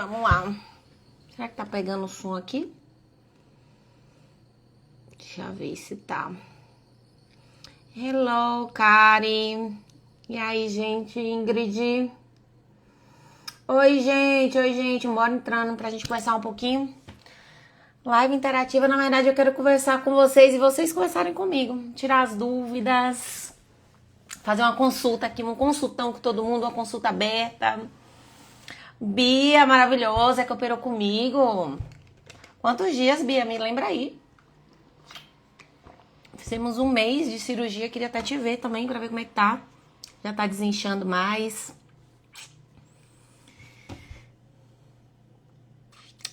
Vamos lá. Será que tá pegando o som aqui? Deixa eu ver se tá. Hello, Kari. E aí, gente? Ingrid. Oi, gente. Bora entrando pra gente conversar um pouquinho. Live interativa, na verdade, eu quero conversar com vocês e vocês conversarem comigo. Tirar as dúvidas. Fazer uma consulta aqui, um consultão com todo mundo, uma consulta aberta. Bia, maravilhosa, que operou comigo. Quantos dias, Bia? Me lembra aí. Fizemos um mês de cirurgia, queria até te ver também, pra ver como é que tá. Já tá desinchando mais.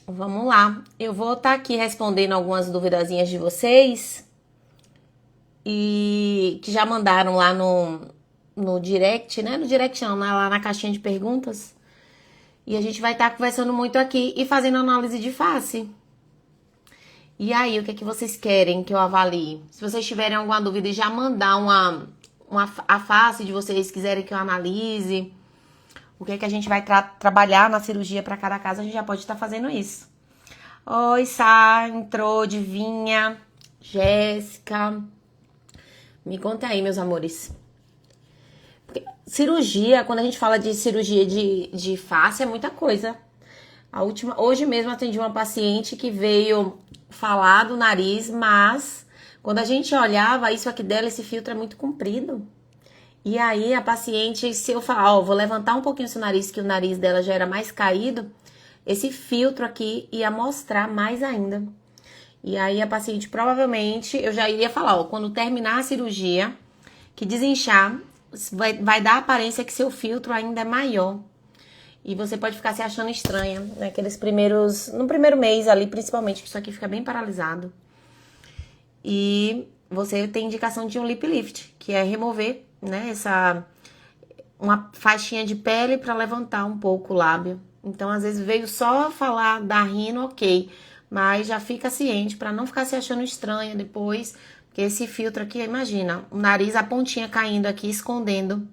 Vamos lá. Eu vou estar aqui respondendo algumas duvidazinhas de vocês. E que já mandaram lá no direct, né? No direct não, lá na caixinha de perguntas. E a gente vai estar conversando muito aqui e fazendo análise de face. E aí, o que é que vocês querem que eu avalie? Se vocês tiverem alguma dúvida e já mandar a face de vocês, quiserem que eu analise, o que é que a gente vai trabalhar na cirurgia para cada caso, a gente já pode estar fazendo isso. Oi, Sá, entrou, Divinha, Jéssica. Me conta aí, meus amores. Cirurgia, quando a gente fala de cirurgia de face, é muita coisa. Hoje mesmo atendi uma paciente que veio falar do nariz, mas quando a gente olhava, isso aqui dela, esse filtro é muito comprido. E aí a paciente, se eu falar, vou levantar um pouquinho seu nariz, que o nariz dela já era mais caído, esse filtro aqui ia mostrar mais ainda. E aí a paciente provavelmente, eu já iria falar, quando terminar a cirurgia, que desinchar, vai dar a aparência que seu filtro ainda é maior. E você pode ficar se achando estranha, né? No primeiro mês ali, principalmente, que isso aqui fica bem paralisado. E você tem indicação de um lip lift, que é remover, né, uma faixinha de pele para levantar um pouco o lábio. Então, às vezes, veio só falar da rino, ok. Mas já fica ciente para não ficar se achando estranha depois. Porque esse filtro aqui, imagina, o nariz, a pontinha caindo aqui, escondendo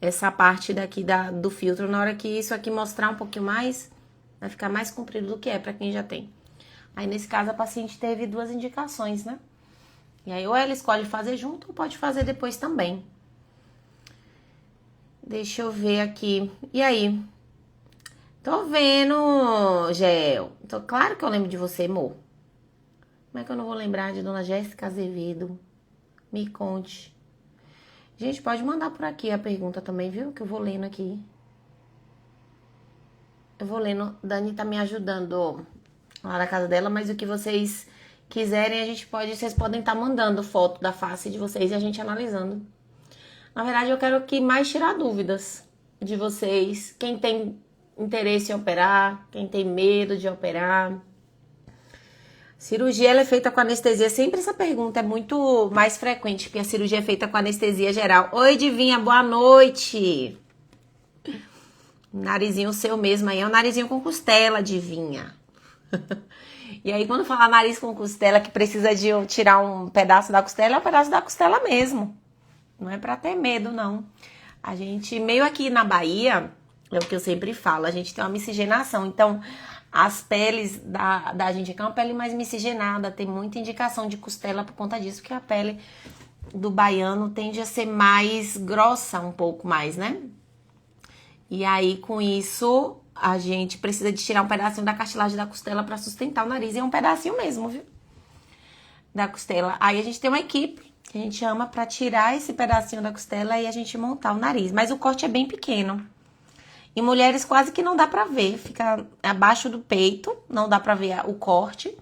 essa parte daqui do filtro. Na hora que isso aqui mostrar um pouquinho mais, vai ficar mais comprido do que é para quem já tem. Aí, nesse caso, a paciente teve 2 indicações, né? E aí, ou ela escolhe fazer junto, ou pode fazer depois também. Deixa eu ver aqui. E aí? Tô vendo, Gel. Claro que eu lembro de você, amor. Como é que eu não vou lembrar de Dona Jéssica Azevedo? Me conte. Gente, pode mandar por aqui a pergunta também, viu? Que eu vou lendo aqui. Eu vou lendo. Dani tá me ajudando lá na casa dela, mas o que vocês quiserem, vocês podem estar mandando foto da face de vocês e a gente analisando. Na verdade, eu quero que mais tirar dúvidas de vocês. Quem tem interesse em operar, quem tem medo de operar. Cirurgia, ela é feita com anestesia. Sempre essa pergunta é muito mais frequente, porque a cirurgia é feita com anestesia geral. Oi, Divinha, boa noite. Narizinho seu mesmo aí, é um narizinho com costela, Divinha. E aí, quando fala nariz com costela, que precisa de tirar um pedaço da costela, é um pedaço da costela mesmo. Não é pra ter medo, não. A gente, meio aqui na Bahia, é o que eu sempre falo, a gente tem uma miscigenação. Então, as peles da gente aqui é uma pele mais miscigenada, tem muita indicação de costela por conta disso, porque a pele do baiano tende a ser mais grossa, um pouco mais, né? E aí, com isso, a gente precisa de tirar um pedacinho da cartilagem da costela pra sustentar o nariz. E é um pedacinho mesmo, viu? Da costela. Aí a gente tem uma equipe que a gente chama pra tirar esse pedacinho da costela e a gente montar o nariz. Mas o corte é bem pequeno. Em mulheres quase que não dá pra ver. Fica abaixo do peito, não dá pra ver o corte.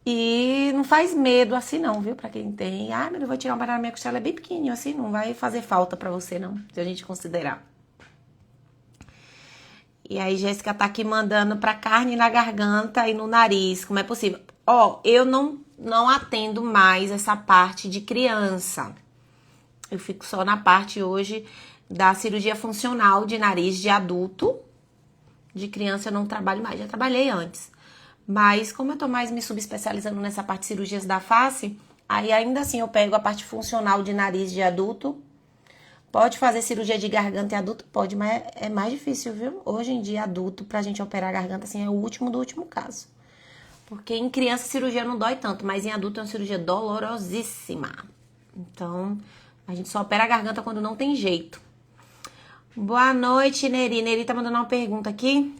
E não faz medo assim não, viu? Pra quem tem. Meu Deus, eu vou tirar um pedaço da minha costela. É bem pequenininho assim, não vai fazer falta pra você não, se a gente considerar. E aí, Jéssica tá aqui mandando pra carne na garganta e no nariz. Como é possível? Eu não atendo mais essa parte de criança. Eu fico só na parte hoje da cirurgia funcional de nariz de adulto. De criança eu não trabalho mais, já trabalhei antes. Mas como eu tô mais me subespecializando nessa parte de cirurgias da face, aí ainda assim eu pego a parte funcional de nariz de adulto Pode fazer cirurgia de garganta em adulto? Pode, mas é mais difícil, viu? Hoje em dia, adulto, pra gente operar a garganta, assim, é o último do último caso. Porque em criança a cirurgia não dói tanto, mas em adulto é uma cirurgia dolorosíssima. Então, a gente só opera a garganta quando não tem jeito. Boa noite, Neri. Neri tá mandando uma pergunta aqui.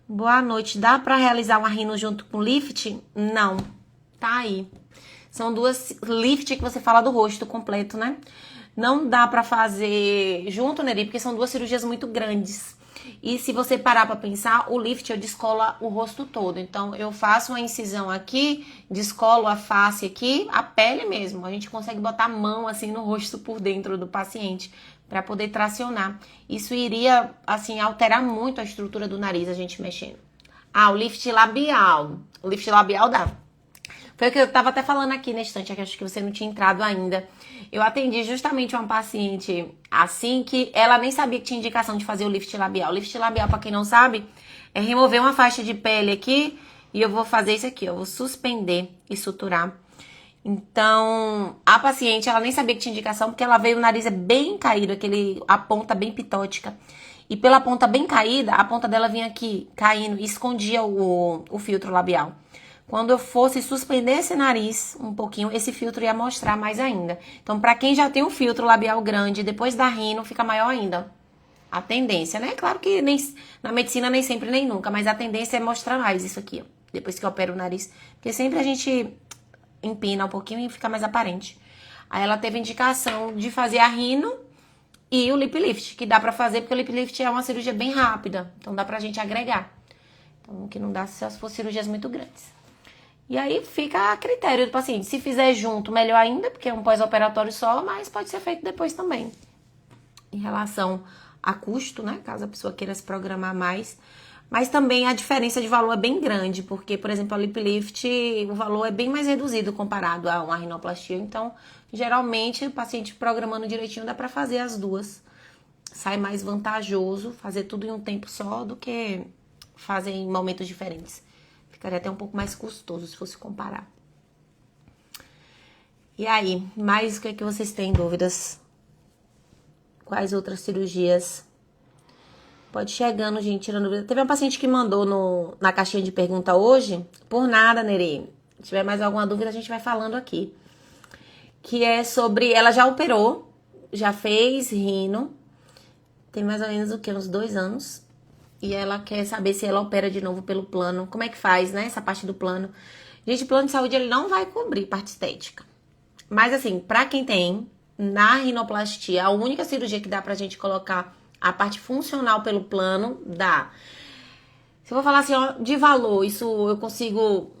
Boa noite. Dá pra realizar uma rino junto com lift? Não. Tá aí. São duas lift que você fala do rosto completo, né? Não dá pra fazer junto, Neri, porque são duas cirurgias muito grandes. E se você parar pra pensar, o lift eu descolo o rosto todo. Então, eu faço uma incisão aqui, descolo a face aqui, a pele mesmo. A gente consegue botar a mão assim no rosto por dentro do paciente para poder tracionar. Isso iria, assim, alterar muito a estrutura do nariz, a gente mexendo. Ah, o lift labial. O lift labial dá. Foi o que eu tava até falando aqui na estante, que acho que você não tinha entrado ainda. Eu atendi justamente uma paciente assim, que ela nem sabia que tinha indicação de fazer o lift labial. O lift labial, pra quem não sabe, é remover uma faixa de pele aqui e eu vou fazer isso aqui, eu vou suspender e suturar. Então, a paciente, ela nem sabia que tinha indicação, porque ela veio, o nariz é bem caído, a ponta bem pitótica. E pela ponta bem caída, a ponta dela vinha aqui, caindo, e escondia o filtro labial. Quando eu fosse suspender esse nariz um pouquinho, esse filtro ia mostrar mais ainda. Então, pra quem já tem um filtro labial grande, depois da rino, fica maior ainda. A tendência, né? Claro que na medicina nem sempre, nem nunca, mas a tendência é mostrar mais isso aqui, ó, depois que eu opero o nariz. Porque sempre a gente empina um pouquinho e fica mais aparente. Aí ela teve indicação de fazer a rino e o lip lift, que dá pra fazer, porque o lip lift é uma cirurgia bem rápida. Então dá pra gente agregar. Então o que não dá se for cirurgias muito grandes. E aí fica a critério do paciente. Se fizer junto, melhor ainda, porque é um pós-operatório só, mas pode ser feito depois também. Em relação a custo, né? Caso a pessoa queira se programar mais. Mas também a diferença de valor é bem grande, porque, por exemplo, a lip lift, o valor é bem mais reduzido comparado a uma rinoplastia. Então, geralmente, o paciente programando direitinho dá pra fazer as duas. Sai mais vantajoso fazer tudo em um tempo só do que fazer em momentos diferentes. Ficaria até um pouco mais custoso se fosse comparar. E aí, mais o que é que vocês têm dúvidas? Quais outras cirurgias? Pode ir chegando, gente, tirando dúvida. Teve uma paciente que mandou na caixinha de pergunta hoje. Por nada, Nerê. Se tiver mais alguma dúvida, a gente vai falando aqui. Que é sobre... Ela já operou, já fez rino. Tem mais ou menos o quê? Uns 2 anos. E ela quer saber se ela opera de novo pelo plano. Como é que faz, né? Essa parte do plano. Gente, o plano de saúde, ele não vai cobrir parte estética. Mas, assim, pra quem tem, na rinoplastia, a única cirurgia que dá pra gente colocar a parte funcional pelo plano, dá. Se eu vou falar assim, ó, de valor, isso eu consigo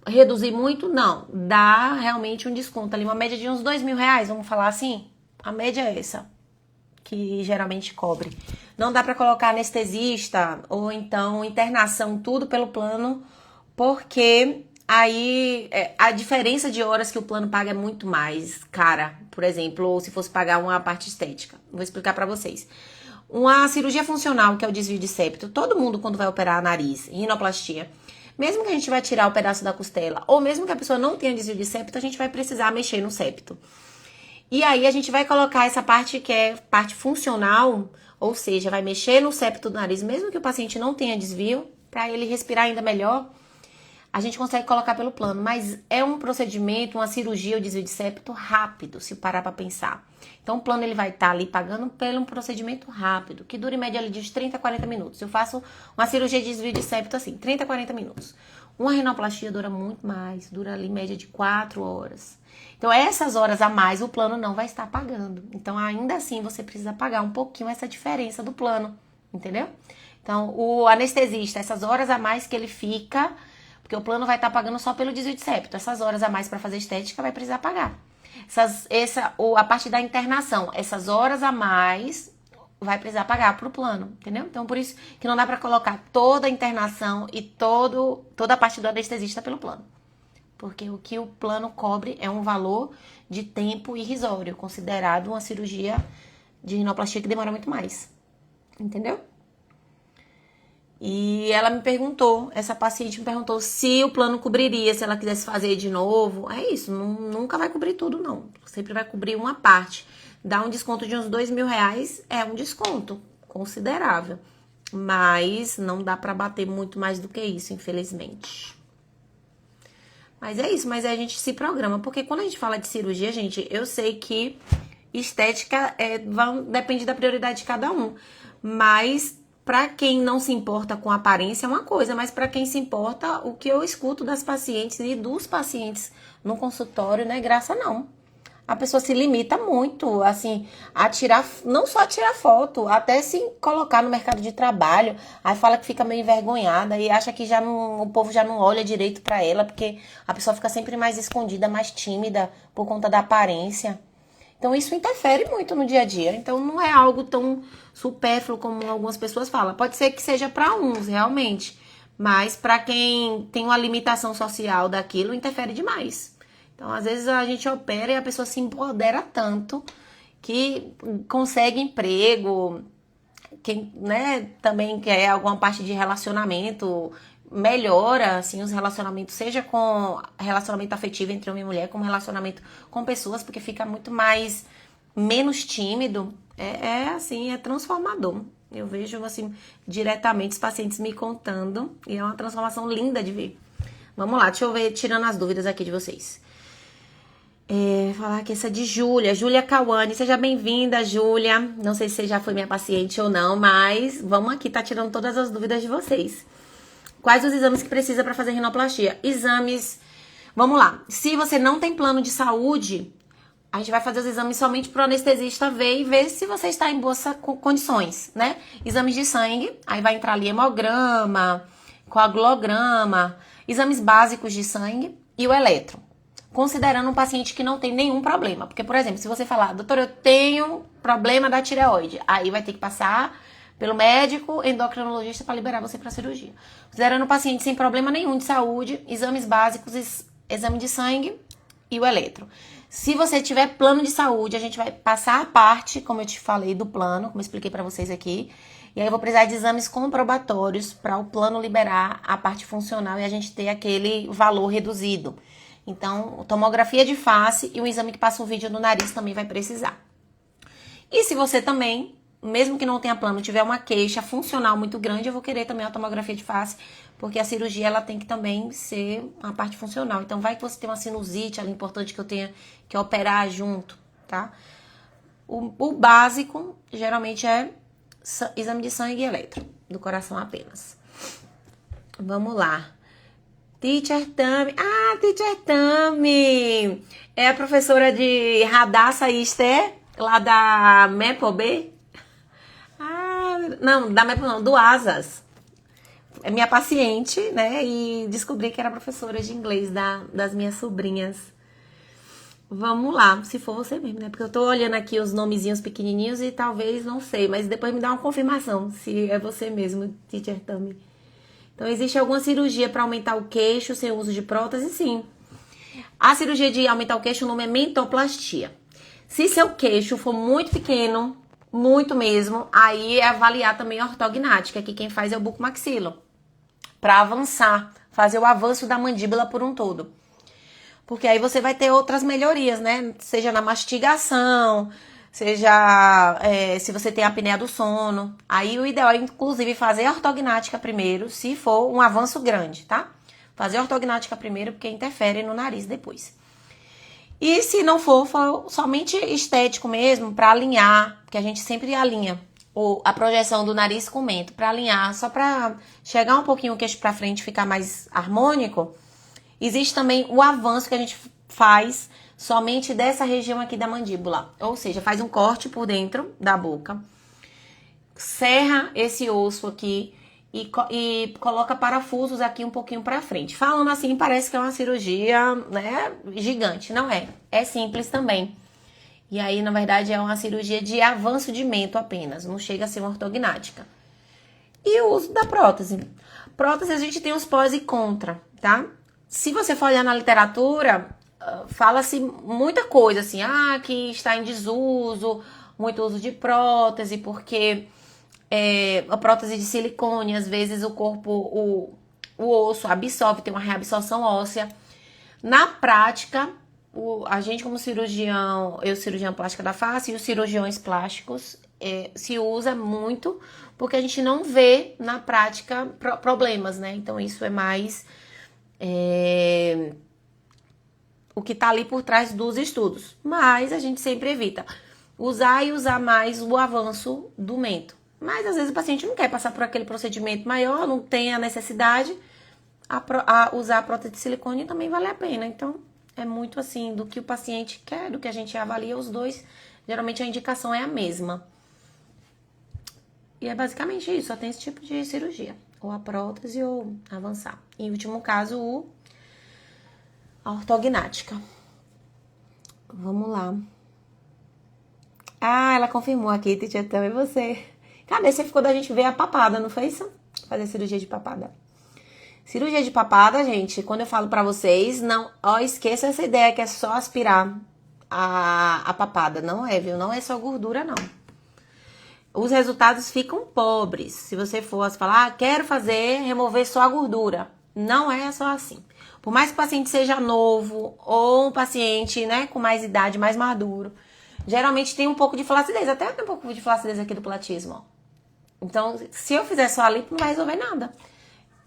reduzir muito? Não. Dá realmente um desconto ali, uma média de uns R$2.000, vamos falar assim? A média é essa, que geralmente cobre. Não dá pra colocar anestesista ou então internação, tudo pelo plano, porque aí a diferença de horas que o plano paga é muito mais cara. Por exemplo, ou se fosse pagar uma parte estética. Vou explicar pra vocês. Uma cirurgia funcional, que é o desvio de septo, todo mundo quando vai operar nariz, rinoplastia, mesmo que a gente vai tirar o pedaço da costela, ou mesmo que a pessoa não tenha desvio de septo, a gente vai precisar mexer no septo. E aí a gente vai colocar essa parte que é parte funcional, ou seja, vai mexer no septo do nariz, mesmo que o paciente não tenha desvio, para ele respirar ainda melhor, a gente consegue colocar pelo plano. Mas é um procedimento, uma cirurgia, o desvio de septo rápido, se parar para pensar. Então o plano ele vai estar ali pagando pelo um procedimento rápido, que dura em média ali de 30 a 40 minutos. Eu faço uma cirurgia de desvio de septo assim, 30 a 40 minutos. Uma rinoplastia dura muito mais, dura ali em média de 4 horas. Então, essas horas a mais o plano não vai estar pagando. Então, ainda assim, você precisa pagar um pouquinho essa diferença do plano, entendeu? Então, o anestesista, essas horas a mais que ele fica, porque o plano vai estar pagando só pelo desvio de septo. Essas horas a mais para fazer estética vai precisar pagar. A parte da internação, essas horas a mais vai precisar pagar pro plano, entendeu? Então, por isso que não dá para colocar toda a internação e toda a parte do anestesista pelo plano. Porque o que o plano cobre é um valor de tempo irrisório, considerado uma cirurgia de rinoplastia que demora muito mais. Entendeu? E ela me perguntou, essa paciente me perguntou se o plano cobriria, se ela quisesse fazer de novo. É isso, nunca vai cobrir tudo, não. Sempre vai cobrir uma parte. Dá um desconto de uns R$ 2.000, é um desconto considerável. Mas não dá pra bater muito mais do que isso, infelizmente. Mas é isso, mas a gente se programa. Porque quando a gente fala de cirurgia, gente, eu sei que estética depende da prioridade de cada um. Mas pra quem não se importa com a aparência é uma coisa, mas pra quem se importa, o que eu escuto das pacientes e dos pacientes no consultório não é graça, não. A pessoa se limita muito, assim, a tirar, não só a tirar foto, até se colocar no mercado de trabalho. Aí fala que fica meio envergonhada e acha que já não, o povo já não olha direito pra ela, porque a pessoa fica sempre mais escondida, mais tímida por conta da aparência. Então isso interfere muito no dia a dia. Então não é algo tão supérfluo como algumas pessoas falam. Pode ser que seja pra uns, realmente, mas pra quem tem uma limitação social daquilo, interfere demais. Então, às vezes a gente opera e a pessoa se empodera tanto que consegue emprego, quem, né, também quer alguma parte de relacionamento, melhora, assim, os relacionamentos, seja com relacionamento afetivo entre homem e mulher, como relacionamento com pessoas, porque fica muito mais, menos tímido. Assim, é transformador. Eu vejo, assim, diretamente os pacientes me contando e é uma transformação linda de ver. Vamos lá, deixa eu ver, tirando as dúvidas aqui de vocês. Falar aqui essa de Júlia Cauane, seja bem-vinda, Júlia. Não sei se você já foi minha paciente ou não, mas vamos aqui, tá tirando todas as dúvidas de vocês. Quais os exames que precisa para fazer rinoplastia? Exames, vamos lá. Se você não tem plano de saúde, a gente vai fazer os exames somente pro anestesista ver e ver se você está em boas condições, né? Exames de sangue, aí vai entrar ali hemograma, coagulograma, exames básicos de sangue e o eletro. Considerando um paciente que não tem nenhum problema. Porque, por exemplo, se você falar, doutor, eu tenho problema da tireoide, aí vai ter que passar pelo médico endocrinologista para liberar você para cirurgia. Considerando um paciente sem problema nenhum de saúde, exames básicos, exame de sangue e o eletro. Se você tiver plano de saúde, a gente vai passar a parte, como eu te falei, do plano, como eu expliquei para vocês aqui. E aí eu vou precisar de exames comprobatórios para o plano liberar a parte funcional e a gente ter aquele valor reduzido. Então, tomografia de face e um exame que passa um vídeo no nariz também vai precisar. E se você também, mesmo que não tenha plano, tiver uma queixa funcional muito grande, eu vou querer também uma tomografia de face, porque a cirurgia ela tem que também ser uma parte funcional. Então, vai que você tem uma sinusite, é importante que eu tenha que operar junto, tá? O básico, geralmente, é exame de sangue e eletro, do coração apenas. Vamos lá. Teacher Tami. Ah, Teacher Tami. É a professora de Radassa Ister, lá da Mepo B? Ah, não, da Mepo não, do Asas. É minha paciente, né? E descobri que era professora de inglês das minhas sobrinhas. Vamos lá, se for você mesmo, né? Porque eu tô olhando aqui os nomezinhos pequenininhos e talvez não sei, mas depois me dá uma confirmação se é você mesmo, Teacher Tami. Então, existe alguma cirurgia para aumentar o queixo sem uso de prótese? Sim. A cirurgia de aumentar o queixo, o nome é mentoplastia. Se seu queixo for muito pequeno, muito mesmo, aí é avaliar também a ortognática, que quem faz é o bucomaxilo. Para avançar, fazer o avanço da mandíbula por um todo. Porque aí você vai ter outras melhorias, né? Seja na mastigação, seja se você tem a apneia do sono. Aí o ideal é, inclusive, fazer a ortognática primeiro, se for um avanço grande, tá? Fazer a ortognática primeiro, porque interfere no nariz depois. E se não for somente estético mesmo, para alinhar, porque a gente sempre alinha a projeção do nariz com o mento, para alinhar, só para chegar um pouquinho o queixo para frente e ficar mais harmônico. Existe também o avanço que a gente faz somente dessa região aqui da mandíbula. Ou seja, faz um corte por dentro da boca, serra esse osso aqui e coloca parafusos aqui um pouquinho pra frente. Falando assim, parece que é uma cirurgia, né, gigante. Não é. É simples também. E aí, na verdade, é uma cirurgia de avanço de mento apenas. Não chega a ser uma ortognática. E o uso da prótese. Prótese, a gente tem os pós e contra, tá? Se você for olhar na literatura, fala-se muita coisa, assim, que está em desuso, muito uso de prótese, porque A prótese de silicone, às vezes o corpo, o osso absorve, tem uma reabsorção óssea. Na prática, a gente como cirurgião, eu cirurgiã plástica da face e os cirurgiões plásticos, se usa muito, porque a gente não vê na prática problemas, né? Então isso é mais o que tá ali por trás dos estudos. Mas a gente sempre evita usar mais o avanço do mento. Mas às vezes o paciente não quer passar por aquele procedimento maior, não tem a necessidade, usar a prótese de silicone também vale a pena. Então é muito assim do que o paciente quer, do que a gente avalia os dois. Geralmente a indicação é a mesma. E é basicamente isso, só tem esse tipo de cirurgia. Ou a prótese ou avançar. Em último caso, a ortognática. Vamos lá. Ah, ela confirmou aqui, Titia, também você. Cadê? Você ficou da gente ver a papada, não foi isso? Fazer cirurgia de papada. Cirurgia de papada, gente, quando eu falo pra vocês, não, esqueça essa ideia que é só aspirar a papada. Não é, viu? Não é só gordura, não. Os resultados ficam pobres. Se você fosse falar, quero remover só a gordura. Não é só assim. Por mais que o paciente seja novo ou um paciente, né, com mais idade, mais maduro, geralmente tem um pouco de flacidez. Até tem um pouco de flacidez aqui do platismo, ó. Então, se eu fizer só a lipo, não vai resolver nada.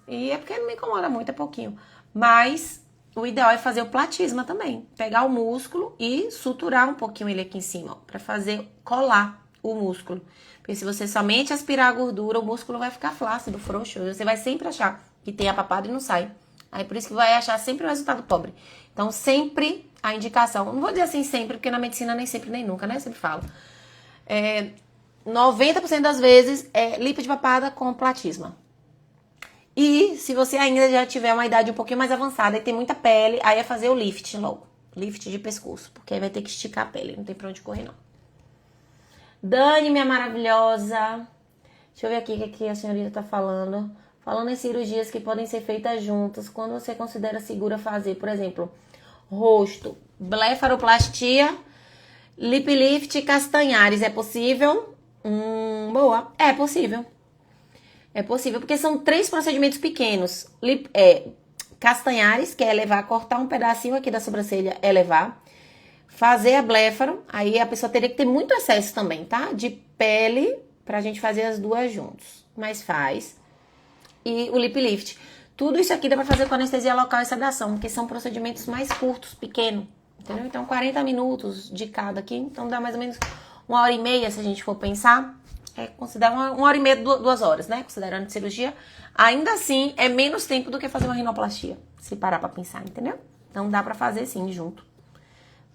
E é porque não me incomoda muito, é pouquinho. Mas o ideal é fazer o platisma também. Pegar o músculo e suturar um pouquinho ele aqui em cima, ó, pra fazer colar o músculo. Porque se você somente aspirar a gordura, o músculo vai ficar flácido, frouxo. Você vai sempre achar que tem a papada e não sai. Aí por isso que vai achar sempre o resultado pobre. Então sempre a indicação, não vou dizer assim sempre, porque na medicina nem sempre nem nunca, né? Eu sempre falo. 90% das vezes é lipo de papada com platisma. E se você ainda já tiver uma idade um pouquinho mais avançada e tem muita pele, aí é fazer o lift logo. Lift de pescoço, porque aí vai ter que esticar a pele, não tem pra onde correr não. Dani, minha maravilhosa. Deixa eu ver aqui o que a senhorita tá falando. Falando em cirurgias que podem ser feitas juntas, quando você considera segura fazer, por exemplo, rosto, blefaroplastia, lip lift, castanhares, é possível? Boa, é possível. É possível, porque são 3 procedimentos pequenos. Castanhares, que é cortar um pedacinho aqui da sobrancelha, levar. Fazer a bléfaro, aí a pessoa teria que ter muito excesso também, tá? De pele, pra gente fazer as duas juntos. Mas faz. E o lip lift. Tudo isso aqui dá pra fazer com anestesia local e sedação, porque são procedimentos mais curtos, pequenos. Entendeu? Então, 40 minutos de cada aqui. Então, dá mais ou menos 1h30, se a gente for pensar. Considera 1h30, 2 horas, né? Considerando cirurgia. Ainda assim, é menos tempo do que fazer uma rinoplastia. Se parar pra pensar, entendeu? Então, dá pra fazer sim, junto.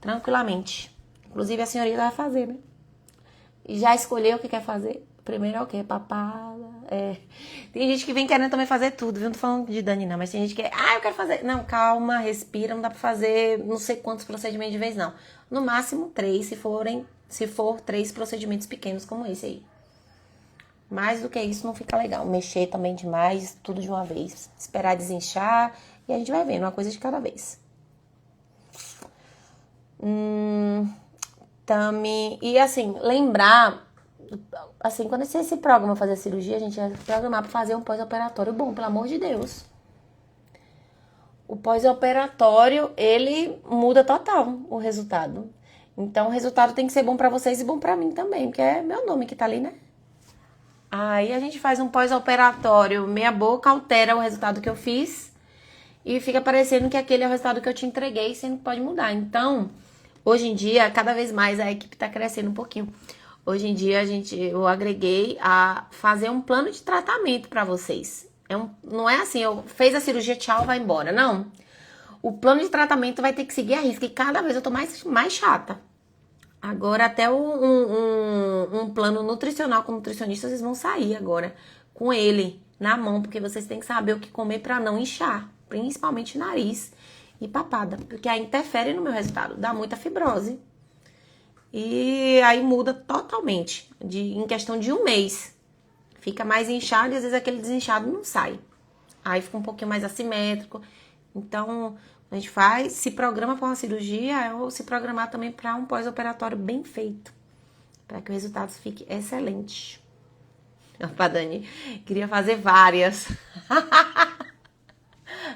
Tranquilamente. Inclusive, a senhorita vai fazer, né? E já escolheu o que quer fazer. Primeiro é o quê? Papada. Tem gente que vem querendo também fazer tudo, viu? Não tô falando de Dani, não. Mas tem gente que eu quero fazer. Não, calma, respira. Não dá pra fazer não sei quantos procedimentos de vez, não. No máximo 3, se for 3 procedimentos pequenos como esse aí. Mais do que isso não fica legal. Mexer também demais, tudo de uma vez. Esperar desinchar e a gente vai vendo, uma coisa de cada vez. Também. E assim, lembrar, assim, quando você se programa fazer a cirurgia, a gente vai programar pra fazer um pós-operatório bom, pelo amor de Deus. O pós-operatório, ele muda total o resultado. Então, o resultado tem que ser bom pra vocês e bom pra mim também, porque é meu nome que tá ali, né? Aí a gente faz um pós-operatório meia boca, altera o resultado que eu fiz e fica parecendo que aquele é o resultado que eu te entreguei, sendo que pode mudar. Então, hoje em dia, cada vez mais a equipe tá crescendo um pouquinho. Hoje em dia, eu agreguei a fazer um plano de tratamento pra vocês. Não é assim, fez a cirurgia, tchau, vai embora. Não. O plano de tratamento vai ter que seguir a risca e cada vez eu tô mais chata. Agora até um plano nutricional com nutricionista, vocês vão sair agora com ele na mão, porque vocês têm que saber o que comer pra não inchar, principalmente nariz e papada, porque aí interfere no meu resultado, dá muita fibrose. E aí muda totalmente, em questão de 1 mês. Fica mais inchado e às vezes aquele desinchado não sai. Aí fica um pouquinho mais assimétrico. Então, a gente se programa para uma cirurgia ou se programar também para um pós-operatório bem feito. Para que o resultado fique excelente. Pra Dani, queria fazer várias.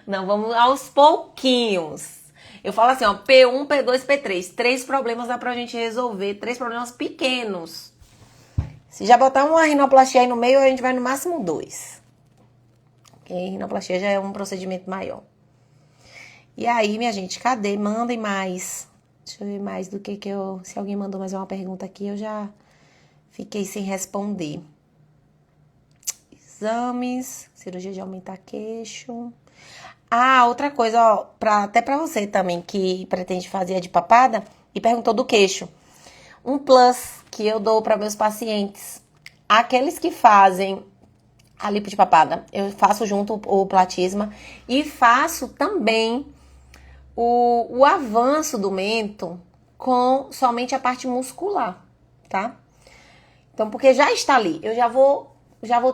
Não, vamos aos pouquinhos. Eu falo assim, ó, P1, P2, P3. 3 problemas dá pra gente resolver, 3 problemas pequenos. Se já botar uma rinoplastia aí no meio, a gente vai no máximo 2. Porque rinoplastia já é um procedimento maior. E aí, minha gente, cadê? Mandem mais. Deixa eu ver mais do que eu... Se alguém mandou mais uma pergunta aqui, eu já fiquei sem responder. Exames, cirurgia de aumentar queixo. Ah, outra coisa, ó, até pra você também, que pretende fazer a de papada e perguntou do queixo. Um plus que eu dou para meus pacientes. Aqueles que fazem a lipo de papada, eu faço junto o platisma e faço também o avanço do mento com somente a parte muscular, tá? Então, porque já está ali, eu já vou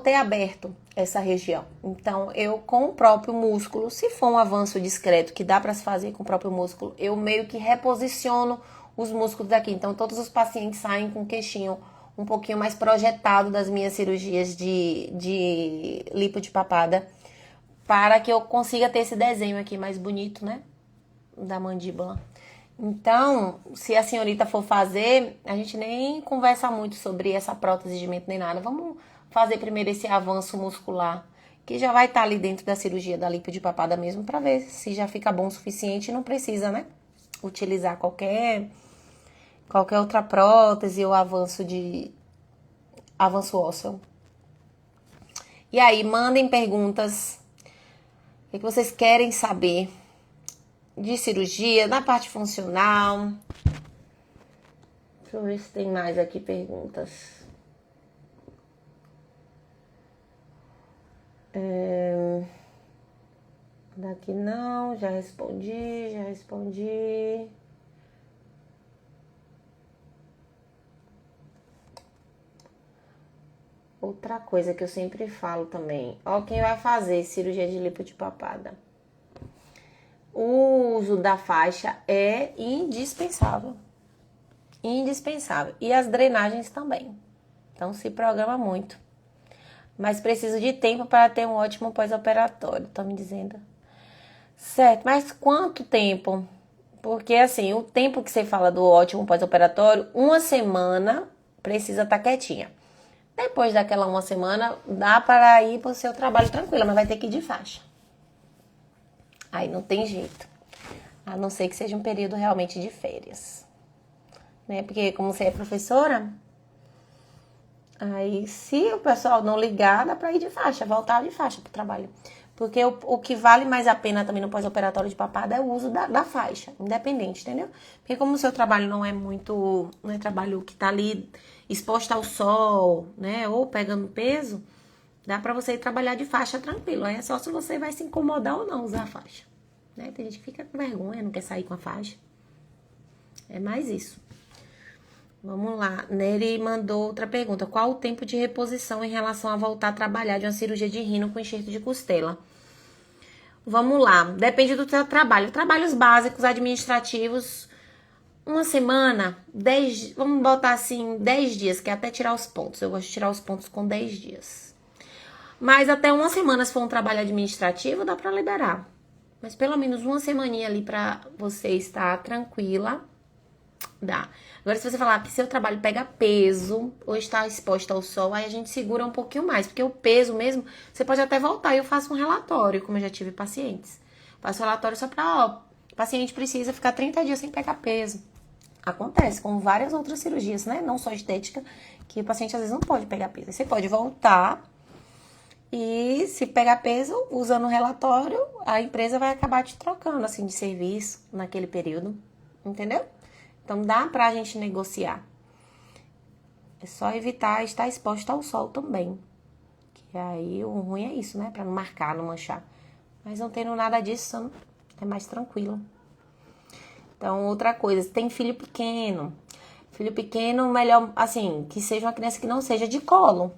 ter aberto essa região. Então, eu com o próprio músculo, se for um avanço discreto que dá para se fazer com o próprio músculo, eu meio que reposiciono os músculos daqui. Então, todos os pacientes saem com o queixinho um pouquinho mais projetado das minhas cirurgias de lipo de papada, para que eu consiga ter esse desenho aqui mais bonito, né? Da mandíbula. Então, se a senhorita for fazer, a gente nem conversa muito sobre essa prótese de mento nem nada. Vamos fazer primeiro esse avanço muscular, que já vai estar ali dentro da cirurgia da lipo de papada mesmo, para ver se já fica bom o suficiente e não precisa, né? Utilizar qualquer outra prótese ou avanço ósseo. E aí, mandem perguntas. O que vocês querem saber de cirurgia, da parte funcional? Deixa eu ver se tem mais aqui perguntas. Daqui não, já respondi. Outra coisa que eu sempre falo também, ó, quem vai fazer cirurgia de lipo de papada, o uso da faixa é indispensável. Indispensável. E as drenagens também. Então se programa muito. Mas preciso de tempo para ter um ótimo pós-operatório, estão me dizendo. Certo, mas quanto tempo? Porque assim, o tempo que você fala do ótimo pós-operatório, 1 semana precisa estar quietinha. Depois daquela 1 semana, dá para ir para o seu trabalho tranquilo, mas vai ter que ir de faixa. Aí não tem jeito. A não ser que seja um período realmente de férias. Né? Porque como você é professora, aí se o pessoal não ligar, dá para ir de faixa, voltar de faixa para o trabalho. Porque o que vale mais a pena também no pós-operatório de papada é o uso da faixa, independente, entendeu? Porque como o seu trabalho não é trabalho que tá ali exposto ao sol, né, ou pegando peso, dá pra você ir trabalhar de faixa tranquilo. Aí é só se você vai se incomodar ou não usar a faixa. Né? Tem gente que fica com vergonha, não quer sair com a faixa. É mais isso. Vamos lá, Nery mandou outra pergunta. Qual o tempo de reposição em relação a voltar a trabalhar de uma cirurgia de rino com enxerto de costela? Vamos lá, depende do seu trabalho. Trabalhos básicos, administrativos, 1 semana, 10, vamos botar assim, 10 dias, que é até tirar os pontos. Eu gosto de tirar os pontos com 10 dias. Mas até 1 semana, se for um trabalho administrativo, dá pra liberar. Mas pelo menos 1 semaninha ali pra você estar tranquila, dá. Agora, se você falar que seu trabalho pega peso ou está exposto ao sol, aí a gente segura um pouquinho mais. Porque o peso mesmo, você pode até voltar e eu faço um relatório, como eu já tive pacientes. Faço relatório só pra, o paciente precisa ficar 30 dias sem pegar peso. Acontece com várias outras cirurgias, né? Não só estética, que o paciente às vezes não pode pegar peso. Você pode voltar e se pegar peso, usando o relatório, a empresa vai acabar te trocando, assim, de serviço naquele período. Entendeu? Então, dá pra gente negociar. É só evitar estar exposto ao sol também. Que aí, o ruim é isso, né? Pra não marcar, não manchar. Mas não tendo nada disso, é mais tranquilo. Então, outra coisa, se tem filho pequeno. Filho pequeno, melhor, assim, que seja uma criança que não seja de colo.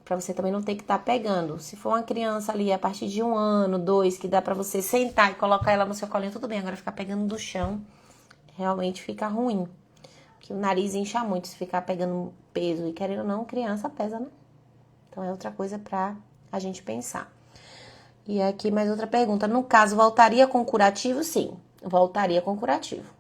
Pra você também não ter que estar pegando. Se for uma criança ali, a partir de 1 ano, 2, que dá pra você sentar e colocar ela no seu colinho, tudo bem. Agora, ficar pegando do chão, realmente fica ruim. Porque o nariz incha muito se ficar pegando peso. E querendo ou não, criança pesa, né? Então é outra coisa pra a gente pensar. E aqui mais outra pergunta. No caso, voltaria com curativo? Sim, voltaria com curativo.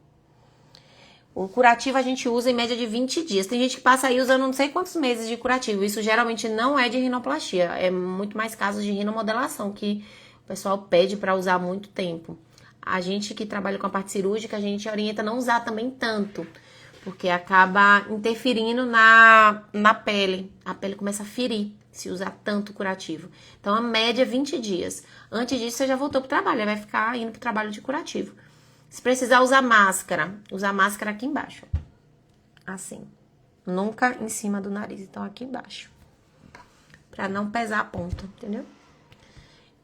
O curativo a gente usa em média de 20 dias. Tem gente que passa aí usando não sei quantos meses de curativo. Isso geralmente não é de rinoplastia. É muito mais casos de rinomodelação que o pessoal pede para usar há muito tempo. A gente que trabalha com a parte cirúrgica, a gente orienta a não usar também tanto. Porque acaba interferindo na pele. A pele começa a ferir se usar tanto curativo. Então, a média é 20 dias. Antes disso, você já voltou pro trabalho. Vai ficar indo pro trabalho de curativo. Se precisar usar máscara aqui embaixo. Assim. Nunca em cima do nariz. Então, aqui embaixo. Pra não pesar a ponta, entendeu?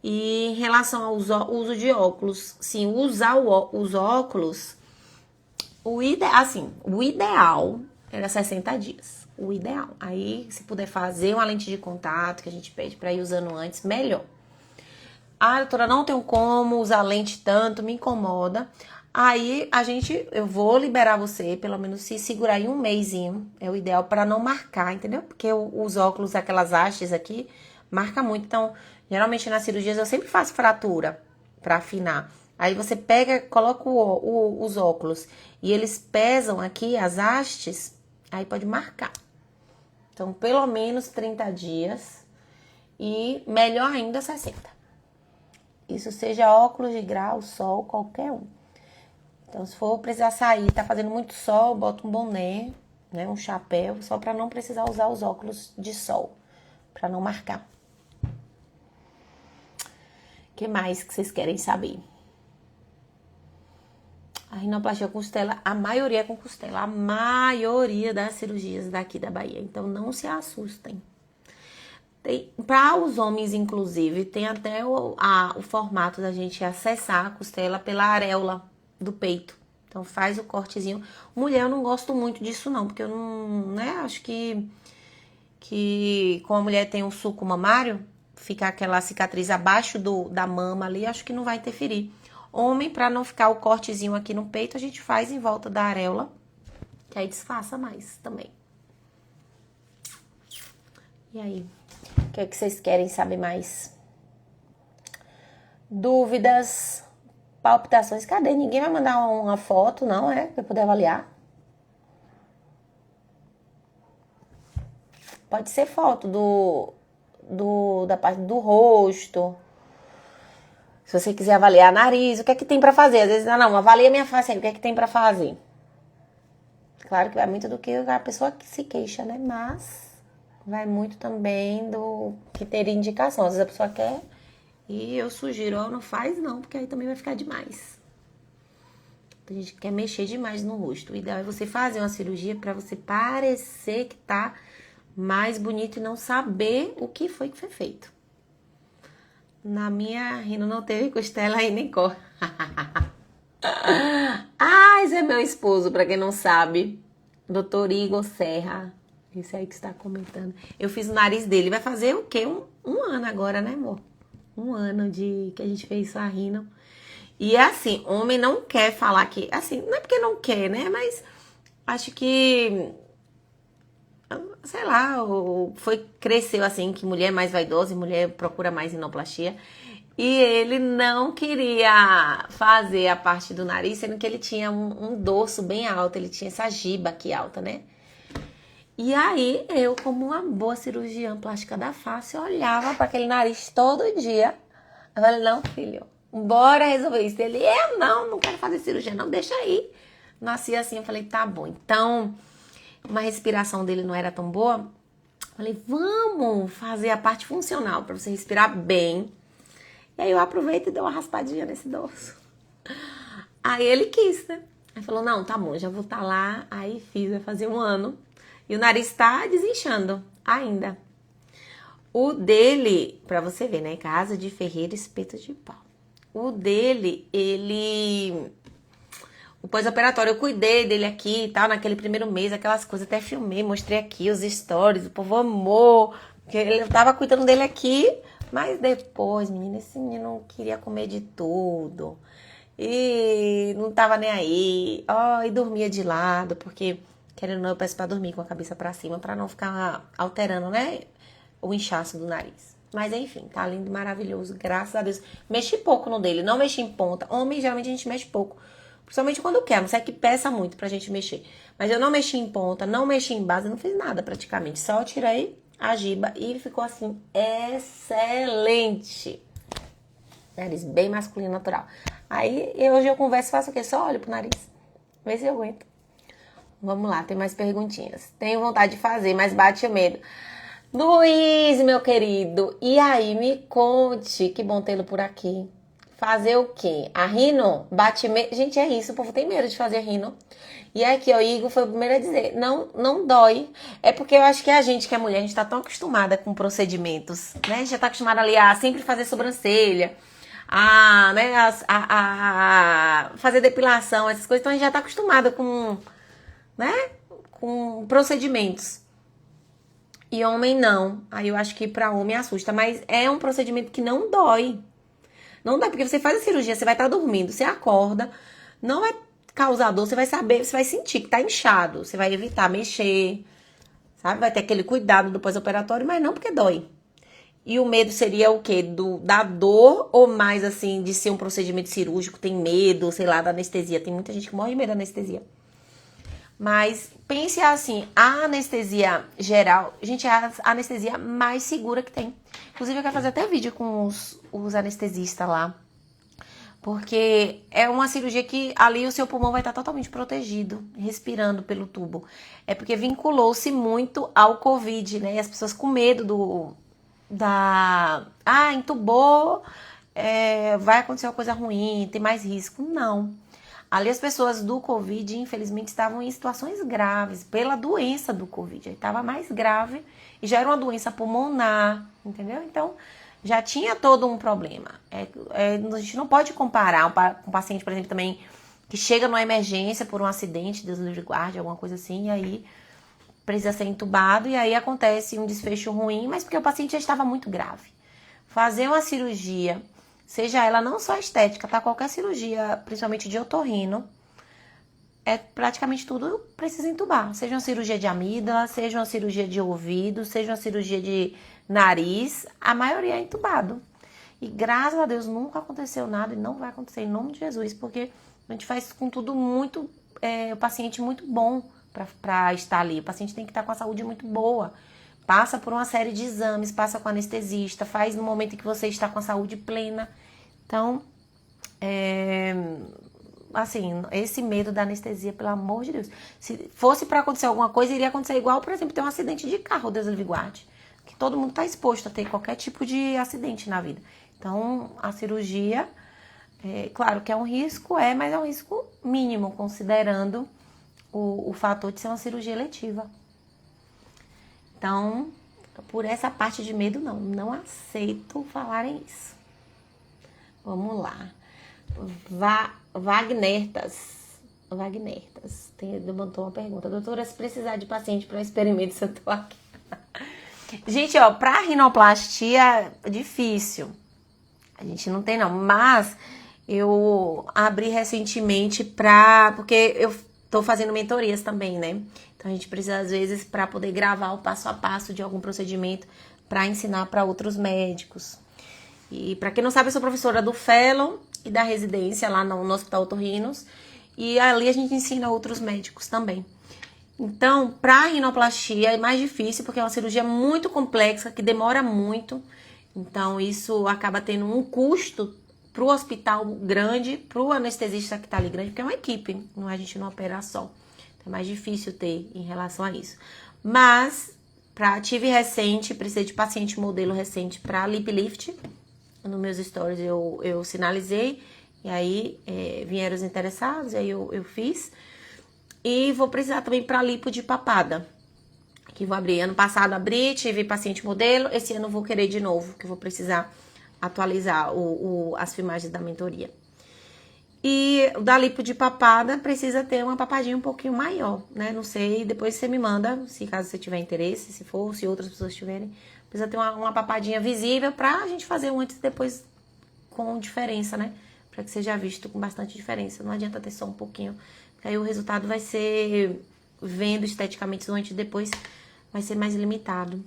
E em relação ao uso de óculos. Sim, usar os óculos... O ideal era 60 dias. O ideal. Aí, se puder fazer uma lente de contato, que a gente pede pra ir usando antes, melhor. Ah, doutora, não tenho como usar lente tanto, me incomoda. Aí, eu vou liberar você, pelo menos se segurar aí um mesinho. É o ideal para não marcar, entendeu? Porque os óculos, aquelas hastes aqui, marca muito. Então, geralmente nas cirurgias eu sempre faço fratura para afinar. Aí você pega, coloca os óculos e eles pesam aqui as hastes, aí pode marcar. Então, pelo menos 30 dias e melhor ainda 60. Isso seja óculos de grau, sol, qualquer um. Então, se for precisar sair, tá fazendo muito sol, bota um boné, né, um chapéu, só para não precisar usar os óculos de sol, para não marcar. O que mais que vocês querem saber? A rinoplastia com costela, a maioria é com costela. A maioria das cirurgias daqui da Bahia. Então, não se assustem. Para os homens, inclusive, tem até o formato da gente acessar a costela pela areola do peito. Então, faz o cortezinho. Mulher, eu não gosto muito disso, não. Porque eu não, né? Acho que como a mulher tem um sulco mamário, fica aquela cicatriz abaixo da mama ali, acho que não vai interferir. Homem, para não ficar o cortezinho aqui no peito, a gente faz em volta da areola, que aí disfarça mais também. E aí? O que é que vocês querem saber mais? Dúvidas? Palpitações? Cadê? Ninguém vai mandar uma foto, não, pra eu poder avaliar? Pode ser foto da parte do rosto. Se você quiser avaliar nariz, o que é que tem pra fazer? Às vezes, não, avalia minha face aí, o que é que tem pra fazer? Claro que vai muito do que a pessoa que se queixa, né? Mas vai muito também do que ter indicação. Às vezes a pessoa quer e eu sugiro, não faz não, porque aí também vai ficar demais. A gente quer mexer demais no rosto. O ideal é você fazer uma cirurgia pra você parecer que tá mais bonito e não saber o que foi feito. Na minha rino não teve costela aí nem cor. Ah, esse é meu esposo, pra quem não sabe. Doutor Igor Serra. Esse aí que está comentando. Eu fiz o nariz dele. Vai fazer o quê? Um ano agora, né, amor? Um ano que a gente fez sua rino. E é assim, homem não quer falar que... Assim, não é porque não quer, né? Mas acho que... Sei lá, cresceu assim, que mulher é mais vaidosa e mulher procura mais rinoplastia. E ele não queria fazer a parte do nariz, sendo que ele tinha um dorso bem alto, ele tinha essa giba aqui alta, né? E aí, eu, como uma boa cirurgiã plástica da face, olhava para aquele nariz todo dia. Eu falei, não, filho, bora resolver isso. Ele, eu não quero fazer cirurgia, não, deixa aí. Nasci assim, eu falei, tá bom. Então... Uma respiração dele não era tão boa. Falei, vamos fazer a parte funcional para você respirar bem. E aí eu aproveito e dei uma raspadinha nesse dorso. Aí ele quis, né? Aí falou, não, tá bom, já vou estar lá. Aí fiz, vai fazer um ano. E o nariz tá desinchando ainda. O dele, pra você ver, né? Casa de ferreiro, espeto de pau. O dele, o pós-operatório, eu cuidei dele aqui e tal, naquele primeiro mês, aquelas coisas, até filmei, mostrei aqui os stories, o povo amou, porque eu tava cuidando dele aqui, mas depois, menina, esse menino queria comer de tudo, e não tava nem aí, e dormia de lado, porque, querendo ou não, eu peço pra dormir com a cabeça pra cima, pra não ficar alterando, né, o inchaço do nariz. Mas enfim, tá lindo, maravilhoso, graças a Deus. Mexi pouco no dele, não mexi em ponta. Homem, geralmente a gente mexe pouco. Principalmente quando quer, não sei que peça muito pra gente mexer. Mas eu não mexi em ponta, não mexi em base, não fiz nada praticamente. Só tirei a giba e ficou assim, excelente. Nariz bem masculino, natural. Aí, hoje eu converso e faço o quê? Só olho pro nariz. Vê se eu aguento. Vamos lá, tem mais perguntinhas. Tenho vontade de fazer, mas bate o medo. Luiz, meu querido, e aí, me conte, que bom tê-lo por aqui. Fazer o quê? A rino? Bate medo? Gente, é isso, o povo tem medo de fazer rino. E aqui, ó, o Igor foi o primeiro a dizer, não dói. É porque eu acho que a gente, que é mulher, a gente tá tão acostumada com procedimentos, né? A gente já tá acostumada ali a sempre fazer sobrancelha, né, a fazer depilação, essas coisas. Então a gente já tá acostumada com, né, com procedimentos. E homem não. Aí eu acho que pra homem assusta. Mas é um procedimento que não dói. Não dói, porque você faz a cirurgia, você vai estar dormindo, você acorda, não vai causar dor, você vai saber, você vai sentir que tá inchado. Você vai evitar mexer, sabe? Vai ter aquele cuidado do pós-operatório, mas não porque dói. E o medo seria o quê? Da dor ou mais assim, de ser um procedimento cirúrgico, tem medo, sei lá, da anestesia. Tem muita gente que morre de medo da anestesia. Mas pense assim, a anestesia geral, gente, é a anestesia mais segura que tem. Inclusive eu quero fazer até vídeo com os anestesistas lá. Porque é uma cirurgia que ali o seu pulmão vai estar totalmente protegido, respirando pelo tubo. É porque vinculou-se muito ao Covid, né? E as pessoas com medo entubou, vai acontecer uma coisa ruim, tem mais risco. Não. Ali as pessoas do Covid, infelizmente, estavam em situações graves pela doença do Covid. Aí estava mais grave e já era uma doença pulmonar, entendeu? Então, já tinha todo um problema. A gente não pode comparar um paciente, por exemplo, também que chega numa emergência por um acidente, Deus livre guarde, alguma coisa assim, e aí precisa ser entubado e aí acontece um desfecho ruim, mas porque o paciente já estava muito grave. Fazer uma cirurgia, seja ela não só estética, tá? Qualquer cirurgia, principalmente de otorrino, praticamente tudo precisa entubar. Seja uma cirurgia de amígdala, seja uma cirurgia de ouvido, seja uma cirurgia de nariz, a maioria é entubado. E graças a Deus nunca aconteceu nada e não vai acontecer em nome de Jesus, porque a gente faz com tudo muito, o paciente muito bom para estar ali. O paciente tem que estar com a saúde muito boa. Passa por uma série de exames, passa com anestesista, faz no momento em que você está com a saúde plena. Então, assim, esse medo da anestesia, pelo amor de Deus. Se fosse para acontecer alguma coisa, iria acontecer igual, por exemplo, ter um acidente de carro, Deus livre guarde. Que todo mundo está exposto a ter qualquer tipo de acidente na vida. Então, a cirurgia, claro que é um risco, mas é um risco mínimo, considerando o fator de ser uma cirurgia eletiva. Então, por essa parte de medo, não aceito falarem isso. Vamos lá. Wagnertas levantou uma pergunta. Doutora, se precisar de paciente para experimento, eu tô aqui. Gente, ó, pra rinoplastia é difícil. A gente não tem, não. Mas eu abri recentemente porque eu tô fazendo mentorias também, né? Então a gente precisa, às vezes, para poder gravar o passo a passo de algum procedimento para ensinar para outros médicos. E para quem não sabe, eu sou professora do Fellow e da residência lá no Hospital Otorrinos. E ali a gente ensina outros médicos também. Então, para rinoplastia é mais difícil, porque é uma cirurgia muito complexa, que demora muito. Então, isso acaba tendo um custo para o hospital grande, para o anestesista que está ali grande, porque é uma equipe, a gente não opera só. Então, é mais difícil ter em relação a isso. Mas, tive recente, precisei de paciente modelo recente para lip lift. Nos meus stories eu sinalizei, e aí vieram os interessados, e aí eu fiz. E vou precisar também para lipo de papada, que vou abrir. Ano passado abri, tive paciente modelo, esse ano vou querer de novo, que eu vou precisar atualizar as filmagens da mentoria. E o da lipo de papada precisa ter uma papadinha um pouquinho maior, né? Não sei, depois você me manda, se caso você tiver interesse, se outras pessoas tiverem. Precisa ter uma papadinha visível pra gente fazer um antes e depois com diferença, né? Pra que seja visto com bastante diferença. Não adianta ter só um pouquinho. Porque aí o resultado vai ser, vendo esteticamente o antes e depois, vai ser mais limitado.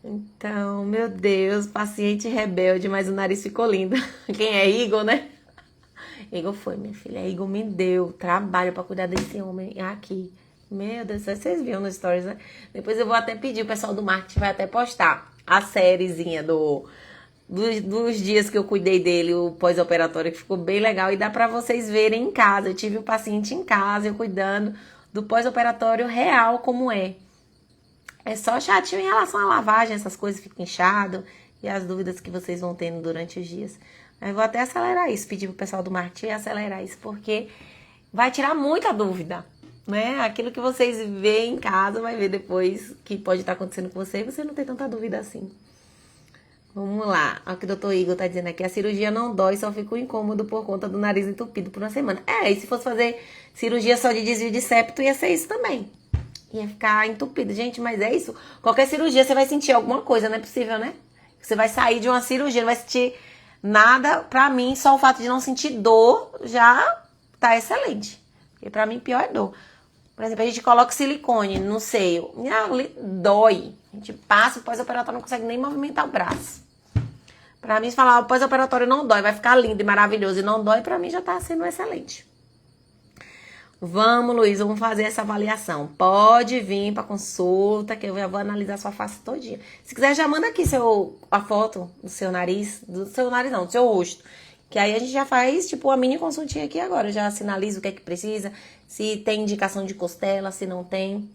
Então, meu Deus, paciente rebelde, mas o nariz ficou lindo. Quem é Igor, né? Igor foi, minha filha. Igor me deu trabalho pra cuidar desse homem aqui. Meu Deus do céu, vocês viram nos stories, né? Depois eu vou até pedir, o pessoal do marketing vai até postar a sériezinha dos dias que eu cuidei dele, o pós-operatório, que ficou bem legal. E dá pra vocês verem em casa. Eu tive o paciente em casa, eu cuidando do pós-operatório real, como é. É só chatinho em relação à lavagem, essas coisas ficam inchado e as dúvidas que vocês vão tendo durante os dias. Mas vou até acelerar isso, pedir pro pessoal do marketing acelerar isso, porque vai tirar muita dúvida, né? Aquilo que vocês veem em casa, vai ver depois que pode estar acontecendo com você e você não tem tanta dúvida assim. Vamos lá, olha o que o doutor Igor tá dizendo aqui. A cirurgia não dói, só fica incômodo por conta do nariz entupido por uma semana. E se fosse fazer cirurgia só de desvio de septo, ia ser isso também. Ia ficar entupido. Gente, mas é isso. Qualquer cirurgia você vai sentir alguma coisa, não é possível, né? Você vai sair de uma cirurgia, não vai sentir nada. Pra mim, só o fato de não sentir dor já tá excelente. Porque pra mim, pior é dor. Por exemplo, a gente coloca silicone no seio. Dói. A gente passa o pós-operatório, não consegue nem movimentar o braço. Pra mim, se falar o pós-operatório não dói, vai ficar lindo e maravilhoso e não dói, pra mim já tá sendo excelente. Vamos, Luiz, vamos fazer essa avaliação. Pode vir para consulta, que eu já vou analisar sua face todinha. Se quiser, já manda aqui a foto do seu nariz não, do seu rosto. Que aí a gente já faz, tipo, uma mini consultinha aqui agora. Eu já sinalizo o que é que precisa, se tem indicação de costela, se não tem.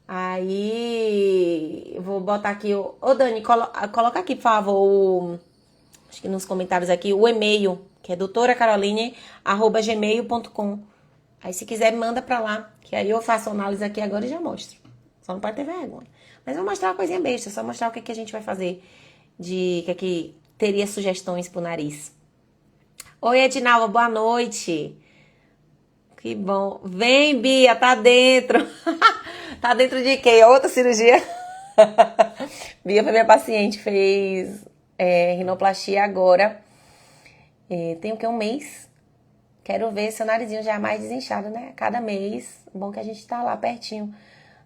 Aí, eu vou botar aqui, ô Dani, coloca aqui, por favor, acho que nos comentários aqui, o e-mail, que é doutoracaroline@gmail.com. Aí, se quiser, manda pra lá, que aí eu faço análise aqui agora e já mostro. Só não pode ter vergonha. Mas vou mostrar uma coisinha besta, só mostrar o que, que a gente vai fazer, que teria sugestões pro nariz. Oi, Edinalva, boa noite. Que bom. Vem, Bia, tá dentro. Tá dentro de quê? Outra cirurgia? Bia foi minha paciente, fez rinoplastia agora. Tem o que? Um mês. Quero ver seu narizinho já mais desinchado, né? Cada mês. Bom que a gente tá lá pertinho.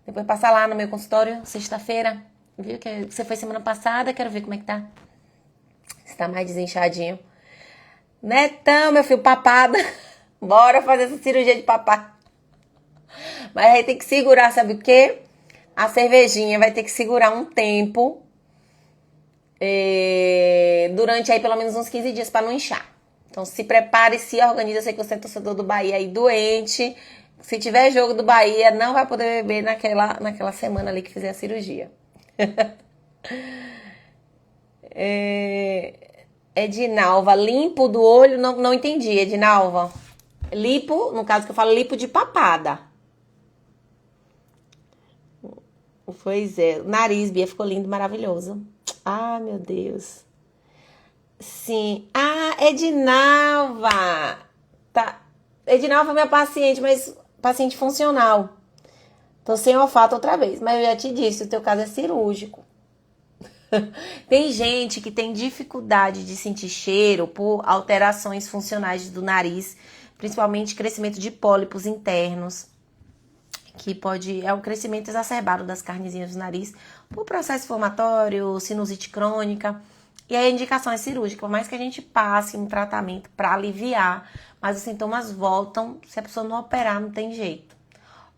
Depois passa lá no meu consultório, sexta-feira. Viu que você foi semana passada? Quero ver como é que tá. Se tá mais desinchadinho. Netão, meu filho, papada. Bora fazer essa cirurgia de papá. Mas aí tem que segurar, sabe o quê? A cervejinha vai ter que segurar um tempo. Durante aí pelo menos uns 15 dias pra não inchar. Então se prepare, se organize. Eu sei que você é torcedor do Bahia aí doente. Se tiver jogo do Bahia, não vai poder beber naquela semana ali que fizer a cirurgia. Edinalva, limpo do olho, não entendi, Edinalva. Lipo, no caso que eu falo, lipo de papada. Pois é, o nariz, Bia, ficou lindo, maravilhoso. Ah, meu Deus. Sim. Ah, Edinalva. Tá. Edinalva é minha paciente, mas paciente funcional. Tô sem olfato outra vez, mas eu já te disse, o teu caso é cirúrgico. Tem gente que tem dificuldade de sentir cheiro por alterações funcionais do nariz, principalmente crescimento de pólipos internos, que é um crescimento exacerbado das carnezinhas do nariz por processo inflamatório, sinusite crônica. E aí a indicação é cirúrgica, por mais que a gente passe um tratamento para aliviar, mas os sintomas voltam, se a pessoa não operar, não tem jeito.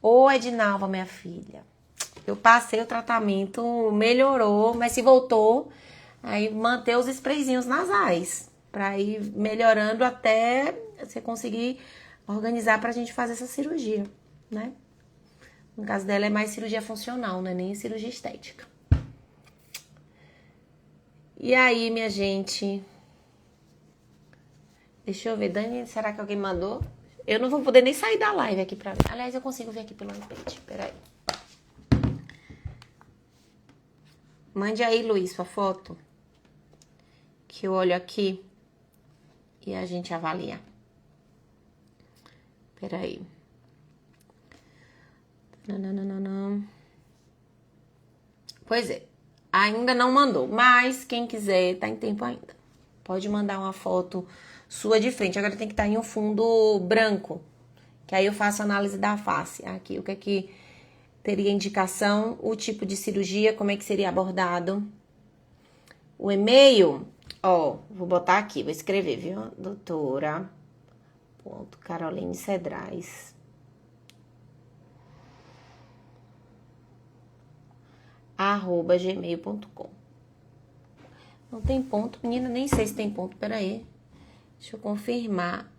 Ô, Edinalva, minha filha, eu passei o tratamento, melhorou, mas se voltou, aí manter os sprayzinhos nasais, para ir melhorando até você conseguir organizar pra gente fazer essa cirurgia, né? No caso dela é mais cirurgia funcional, né? Nem cirurgia estética. E aí, minha gente? Deixa eu ver, Dani, será que alguém mandou? Eu não vou poder nem sair da live aqui pra ver. Aliás, eu consigo ver aqui pelo iPad, peraí. Mande aí, Luiz, sua foto. Que eu olho aqui e a gente avalia. Peraí. Não. Pois é, ainda não mandou, mas quem quiser, tá em tempo ainda. Pode mandar uma foto sua de frente. Agora tem que estar em um fundo branco, que aí eu faço análise da face. Aqui, o que é que teria indicação, o tipo de cirurgia, como é que seria abordado. O e-mail, ó, vou botar aqui, vou escrever, viu? Doutora.Caroline Cedrais @gmail.com. Não tem ponto, menina, nem sei se tem ponto, peraí. Deixa eu confirmar.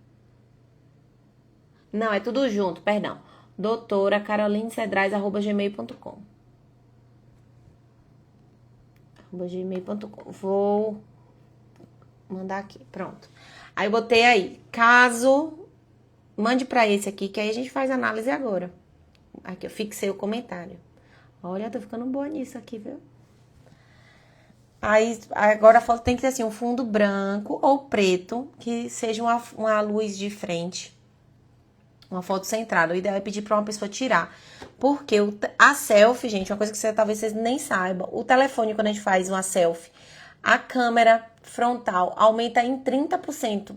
Não, é tudo junto, perdão. doutora.carolinecedrais@gmail.com. @gmail.com. Vou mandar aqui, pronto. Aí eu botei aí, caso, mande pra esse aqui, que aí a gente faz análise agora. Aqui eu fixei o comentário. Olha, tô ficando boa nisso aqui, viu? Aí, agora a foto tem que ter assim, um fundo branco ou preto, que seja uma luz de frente. Uma foto centrada. O ideal é pedir pra uma pessoa tirar. Porque a selfie, gente, uma coisa que talvez vocês nem saibam. O telefone, quando a gente faz uma selfie, a câmera frontal aumenta em 30%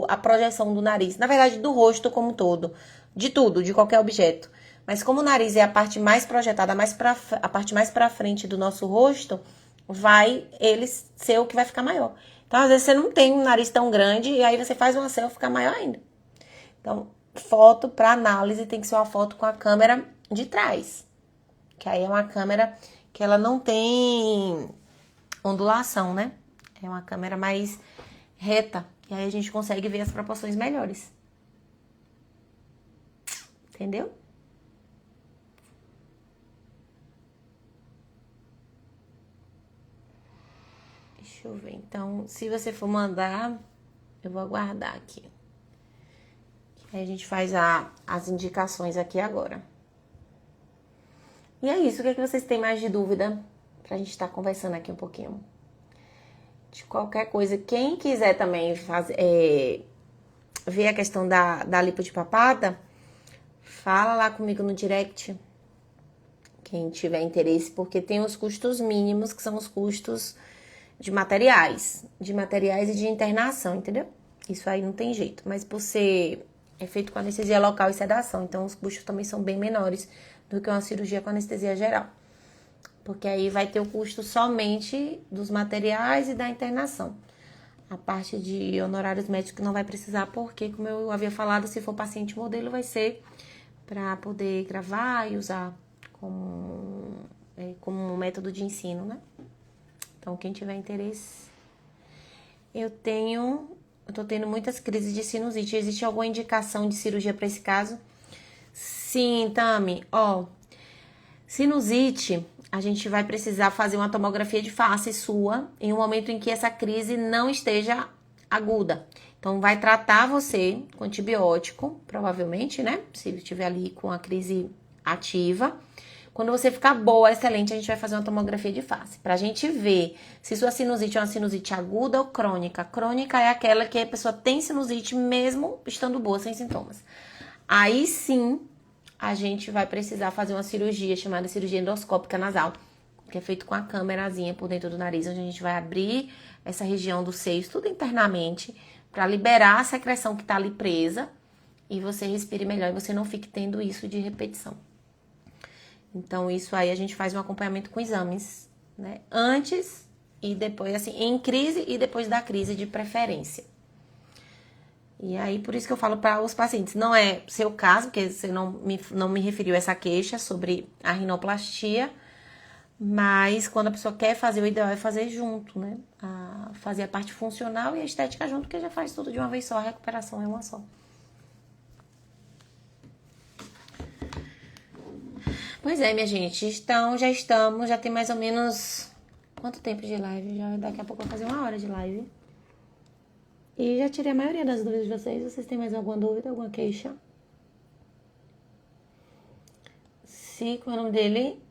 a projeção do nariz. Na verdade, do rosto como um todo. De tudo, de qualquer objeto. Mas como o nariz é a parte mais projetada, a parte mais pra frente do nosso rosto, vai ele ser o que vai ficar maior. Então, às vezes, você não tem um nariz tão grande e aí você faz uma selfie ficar maior ainda. Então, foto para análise tem que ser uma foto com a câmera de trás. Que aí é uma câmera que ela não tem ondulação, né? É uma câmera mais reta. E aí a gente consegue ver as proporções melhores. Entendeu? Deixa eu ver. Então, se você for mandar, eu vou aguardar aqui. Aí a gente faz as indicações aqui agora. E é isso. O que é que vocês têm mais de dúvida? Pra gente estar conversando aqui um pouquinho. De qualquer coisa. Quem quiser também ver a questão da lipo de papada, fala lá comigo no direct. Quem tiver interesse, porque tem os custos mínimos, que são os custos de materiais e de internação, entendeu? Isso aí não tem jeito. Mas por ser feito com anestesia local e sedação, então os custos também são bem menores do que uma cirurgia com anestesia geral. Porque aí vai ter o custo somente dos materiais e da internação. A parte de honorários médicos não vai precisar, porque, como eu havia falado, se for paciente modelo, vai ser para poder gravar e usar como um método de ensino, né? Então, quem tiver interesse... Eu tô tendo muitas crises de sinusite. Existe alguma indicação de cirurgia para esse caso? Sim, Tami. Sinusite, a gente vai precisar fazer uma tomografia de face sua em um momento em que essa crise não esteja aguda. Então, vai tratar você com antibiótico, provavelmente, né? Se estiver ali com a crise ativa. Quando você ficar boa, excelente, a gente vai fazer uma tomografia de face. Pra gente ver se sua sinusite é uma sinusite aguda ou crônica. Crônica é aquela que a pessoa tem sinusite mesmo estando boa, sem sintomas. Aí sim, a gente vai precisar fazer uma cirurgia chamada cirurgia endoscópica nasal, que é feito com a câmerazinha por dentro do nariz, onde a gente vai abrir essa região dos seios, tudo internamente, para liberar a secreção que tá ali presa e você respire melhor e você não fique tendo isso de repetição. Então, isso aí a gente faz um acompanhamento com exames, né? Antes e depois, assim, em crise e depois da crise de preferência. E aí, por isso que eu falo para os pacientes, não é seu caso, porque você não me referiu a essa queixa sobre a rinoplastia, mas quando a pessoa quer fazer, o ideal é fazer junto, né? Fazer a parte funcional e a estética junto, que já faz tudo de uma vez só, a recuperação é uma só. Pois é, minha gente, então já tem mais ou menos... Quanto tempo de live? Daqui a pouco eu vou fazer 1 hora de live. E já tirei a maioria das dúvidas de vocês. Vocês têm mais alguma dúvida, alguma queixa? Qual é o nome dele?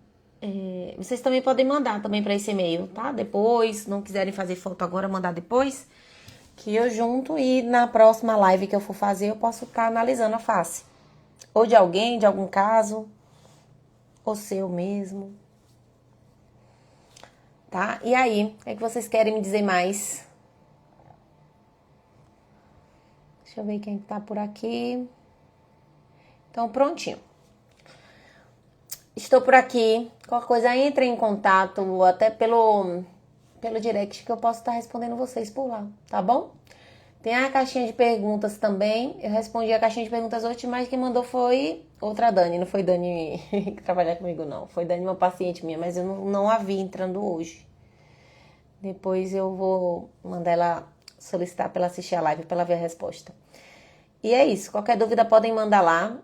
Vocês também podem mandar também para esse e-mail, tá? Depois, não quiserem fazer foto agora, mandar depois, que eu junto e na próxima live que eu for fazer, eu posso ficar analisando a face. Ou de alguém, de algum caso, ou seu mesmo. Tá? E aí, o que é que vocês querem me dizer mais? Deixa eu ver quem tá por aqui. Então, prontinho. estou por aqui. Qualquer coisa, entre em contato, até pelo direct, que eu posso estar respondendo vocês por lá, tá bom? Tem a caixinha de perguntas também. Eu respondi a caixinha de perguntas hoje, mas quem mandou foi outra Dani. Não foi Dani que trabalha comigo, não. Foi Dani, uma paciente minha, mas eu não a vi entrando hoje. Depois eu vou mandar ela solicitar para ela assistir a live, para ela ver a resposta. E é isso. Qualquer dúvida podem mandar lá.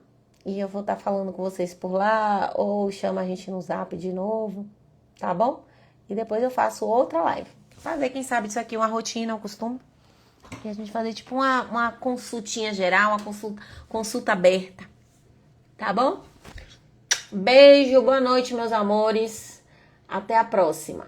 E eu vou estar falando com vocês por lá. Ou chama a gente no Zap de novo. Tá bom? E depois eu faço outra live. Fazer, quem sabe, isso aqui uma rotina, um costume. E a gente fazer tipo uma consultinha geral, uma consulta aberta. Tá bom? Beijo, boa noite, meus amores. Até a próxima.